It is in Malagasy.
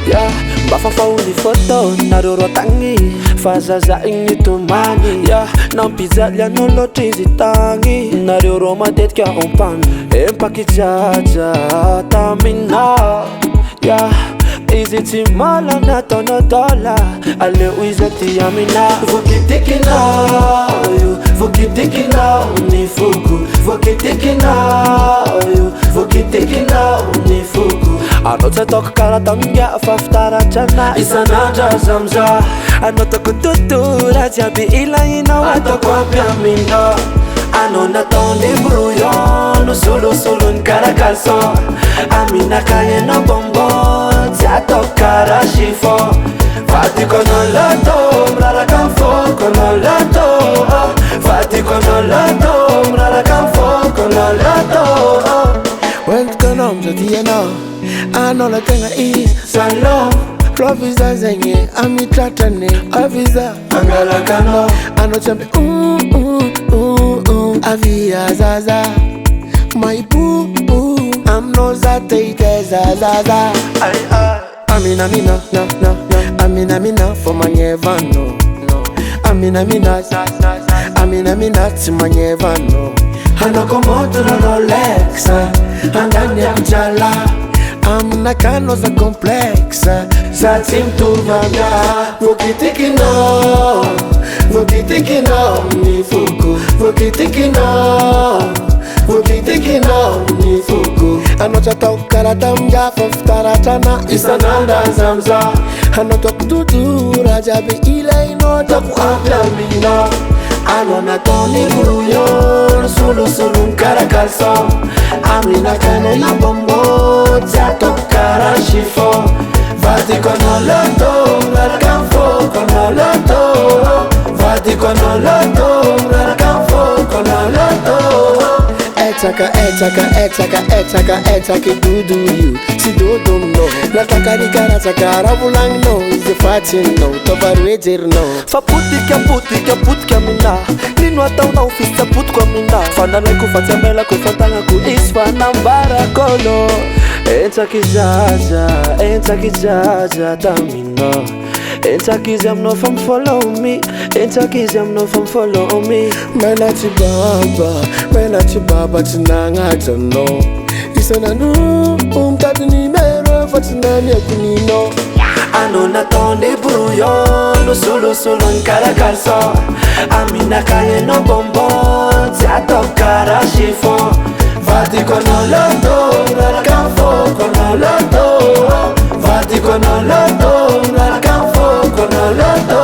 Yeah, mba fafaony photo nareo roa tagny fa zaza igny tomany. Yeah, nampijaly anao loatra izy tagny nareo roa matetika ompany empakijaja taminao. Yeah, izy tsy mala nataonao dôla aleo izy aty aminao. Voakitikinao io, voakitikinao ny foko, voakitikinao io, voakitikinao ny foko. Anao tsy ataoko karaha taminga fa fitaratra isan'andra zamza. Anao ataoko totora jiaby ilainao ataoko aby aminao. Anao nataony brouillon nosolosolony karaha caleçon. Aminakay anao bonbon tsy ataoko karaha chiffon. Vadiko anao loto miraraka amin'ny foko anao loto. Vadiko anao loto miraraka amin'ny foko anao loto. Wentkanao mizady anao anao la tegna izy salon. Proviza zegny amitratrany aviza angalaka anao. Anao tsy ampy avia zaza maipo aminao za teike zazaza. Aminamina na na na aminamina fo magnevano. Aminamina aminamina tsy magnevano. Anao komoto na Rolex andany akijala. Aminakano za complexe za tsy mitovy amia. Voakitikinao, voakitikinao ny foko, voakitikinao, voakitikinao ny foko. Anao tsy ataoko karaha taminga fa fitaratrana isan'andra zamza. Anao ataoko totora jiaby ilainao ataoko aby aminao. Anao nataony brouillon solosolony karaha caleçon. Aminakano na bonbon tsy ataoko karaha chiffon. Vadiko anao loto miraraka amin'ny foko anao loto. Vadiko anao loto miraraka amin'ny foko anao loto. Etsaka dudu io tsy dodominao. Natakarikaratsaka raha volagninao izy efa tsinonao tavary hoe jerinao. Fa potika aminah nino ataonao fisapotiko aminah. Fa nalaiko fa tsy amelako efa tagnako izy fa nambarakolo. Entsaky jaja taminao. Entsaky izy aminao fa mifollow me. Entsaky izy aminao fa mifollow me. Menaty baba tsy nagnaja anao. Isan'andro mitady numéro fa tsy naniako ninao. Anao nataony brouillon nosolosolony karaha caleçon. Aminakay anao bonbon tsy ataoko karaha chiffon. Vadiko anao loto miraraka amin'ny foko anao loto. Vadiko anao loto miraraka amin'ny foko anao loto.